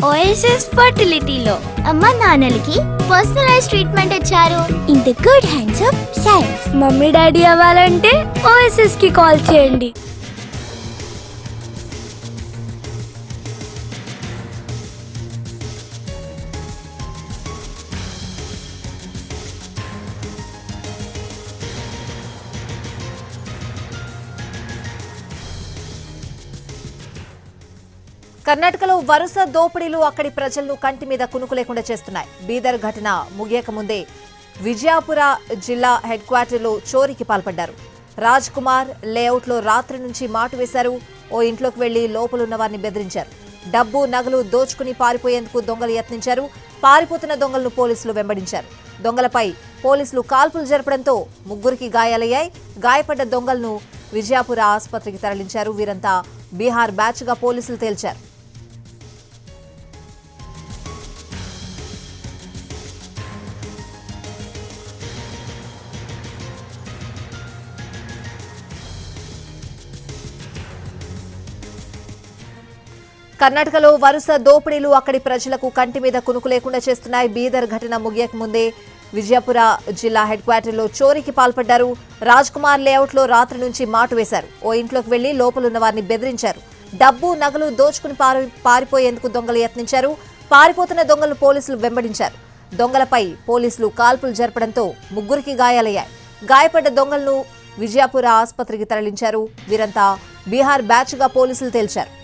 OSS ఫర్టిలిటీలో అమ్మ నాన్నలకి personalise treatment ఇచ్చారు in the good hands of science. Mummy daddy అవ్వాలంటే OSS కి కాల్ చేయండి. కర్ణాటకలో వరుస దోపిడీలు అక్కడి ప్రజలను కంటి మీద కునుకు లేకుండా చేస్తున్నాయి. బీదర్ ఘటన ముగియక ముందే విజయపుర జిల్లా హెడ్ క్వార్టర్లో చోరీకి పాల్పడ్డారు. రాజ్ కుమార్ లేఅవుట్లో రాత్రి నుంచి మాటు వేశారు. ఓ ఇంట్లోకి వెళ్లి లోపలున్న వారిని బెదిరించారు. డబ్బు నగలు దోచుకుని పారిపోయేందుకు దొంగలు యత్నించారు. పారిపోతున్న దొంగలను పోలీసులు వెంబడించారు. దొంగలపై పోలీసులు కాల్పులు జరపడంతో ముగ్గురికి గాయాలయ్యాయి. గాయపడ్డ దొంగలను విజయపుర ఆసుపత్రికి తరలించారు. వీరంతా బీహార్ బ్యాచ్ గా పోలీసులు తేల్చారు. కర్ణాటకలో వరుస దోపిడీలు అక్కడి ప్రజలకు కంటి మీద కునుకు లేకుండా చేస్తున్నాయి. బీదర్ ఘటన ముగియక ముందే విజయపుర జిల్లా హెడ్ క్వార్టర్లో చోరీకి పాల్పడ్డారు. రాజ్ కుమార్ లేఅవుట్లో రాత్రి నుంచి మాటు వేశారు. ఓ ఇంట్లోకి వెళ్లి లోపలున్న వారిని బెదిరించారు. డబ్బు నగలు దోచుకుని పారిపోయేందుకు దొంగలు యత్నించారు. పారిపోతున్న దొంగలు పోలీసులు వెంబడించారు. దొంగలపై పోలీసులు కాల్పులు జరపడంతో ముగ్గురికి గాయాలయ్యాయి. గాయపడ్డ దొంగలను విజయపుర ఆసుపత్రికి తరలించారు. వీరంతా బీహార్ బ్యాచ్ గా పోలీసులు తేల్చారు.